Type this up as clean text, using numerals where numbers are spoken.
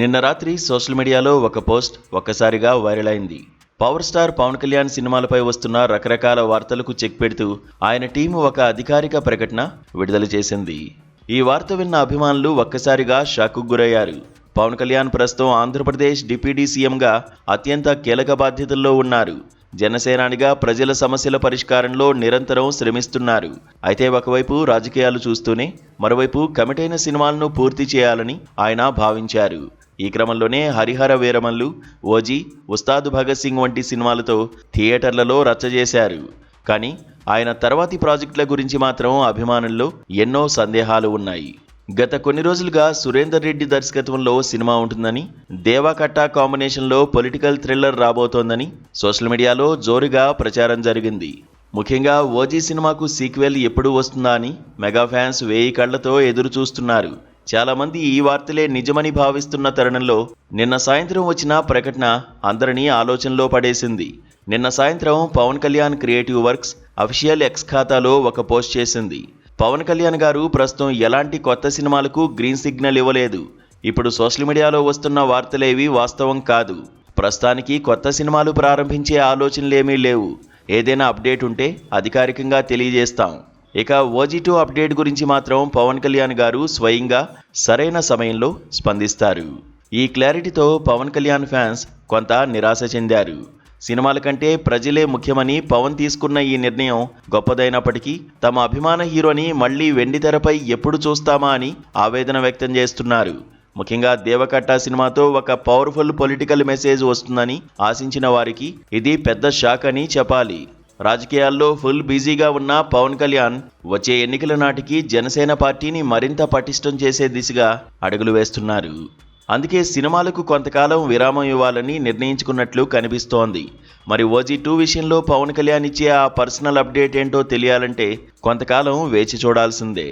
నిన్న రాత్రి సోషల్ మీడియాలో ఒక పోస్ట్ ఒక్కసారిగా వైరల్ అయింది. పవర్ స్టార్ పవన్ కళ్యాణ్ సినిమాలపై వస్తున్న రకరకాల వార్తలకు చెక్ పెడుతూ ఆయన టీం ఒక అధికారిక ప్రకటన విడుదల చేసింది. ఈ వార్త విన్న అభిమానులు ఒక్కసారిగా షాక్కు గురయ్యారు. పవన్ కళ్యాణ్ ప్రస్తుతం ఆంధ్రప్రదేశ్ డిప్యూటీ సీఎంగా అత్యంత కీలక బాధ్యతల్లో ఉన్నారు. జనసేనానిగా ప్రజల సమస్యల పరిష్కారంలో నిరంతరం శ్రమిస్తున్నారు. అయితే ఒకవైపు రాజకీయాలు చూస్తూనే మరోవైపు కమిటైన సినిమాలను పూర్తి చేయాలని ఆయన భావించారు. ఈ క్రమంలోనే హరిహర వీరమల్లు, ఓజీ, ఉస్తాద్ భగత్ సింగ్ వంటి సినిమాలతో థియేటర్లలో రచ్చ చేశారు. కానీ ఆయన తర్వాతి ప్రాజెక్టుల గురించి మాత్రం అభిమానుల్లో ఎన్నో సందేహాలు ఉన్నాయి. గత కొన్ని రోజులుగా సురేందర్ రెడ్డి దర్శకత్వంలో సినిమా ఉంటుందని, దేవా కట్టా కాంబినేషన్లో పొలిటికల్ థ్రిల్లర్ రాబోతోందని సోషల్ మీడియాలో జోరుగా ప్రచారం జరిగింది. ముఖ్యంగా ఓజీ సినిమాకు సీక్వెల్ ఎప్పుడు వస్తుందా అని మెగా ఫ్యాన్స్ 1000 కళ్లతో ఎదురు చూస్తున్నారు. చాలా మంది ఈ వార్తలే నిజమని భావిస్తున్న తరుణంలో నిన్న సాయంత్రం వచ్చిన ప్రకటన అందరినీ ఆలోచనలో పడేసింది. నిన్న సాయంత్రం Pawan Kalyan creative works official X ఖాతాలో ఒక పోస్ట్ చేసింది. పవన్ కళ్యాణ్ గారు ప్రస్తుతం ఎలాంటి కొత్త సినిమాలకు గ్రీన్ సిగ్నల్ ఇవ్వలేదు. ఇప్పుడు సోషల్ మీడియాలో వస్తున్న వార్తలేవి వాస్తవం కాదు. ప్రస్తుతానికి కొత్త సినిమాలు ప్రారంభించే ఆలోచనలేమీ లేవు. ఏదైనా అప్డేట్ ఉంటే అధికారికంగా తెలియజేస్తాం. ఇక ఓజీ2 అప్డేట్ గురించి మాత్రం పవన్ కళ్యాణ్ గారు స్వయంగా సరైన సమయంలో స్పందిస్తారు. ఈ క్లారిటీతో పవన్ కళ్యాణ్ ఫ్యాన్స్ కొంత నిరాశ చెందారు. సినిమాల కంటే ప్రజలే ముఖ్యమని పవన్ తీసుకున్న ఈ నిర్ణయం గొప్పదైనప్పటికీ తమ అభిమాన హీరోని మళ్లీ వెండితెరపై ఎప్పుడు చూస్తామా అని ఆవేదన వ్యక్తం చేస్తున్నారు. ముఖ్యంగా దేవకట్టా సినిమాతో ఒక పవర్ఫుల్ పొలిటికల్ మెసేజ్ వస్తుందని ఆశించిన వారికి ఇది పెద్ద షాక్ అని చెప్పాలి. రాజకీయాల్లో ఫుల్ బిజీగా ఉన్న పవన్ కళ్యాణ్ వచ్చే ఎన్నికల నాటికి జనసేన పార్టీని మరింత పటిష్టం చేసే దిశగా అడుగులు వేస్తున్నారు. అందుకే సినిమాలకు కొంతకాలం విరామం ఇవ్వాలని నిర్ణయించుకున్నట్లు కనిపిస్తోంది. మరి ఓజీ2 విషయంలో పవన్ కళ్యాణ్ ఇచ్చే ఆ పర్సనల్ అప్డేట్ ఏంటో తెలియాలంటే కొంతకాలం వేచి చూడాల్సిందే.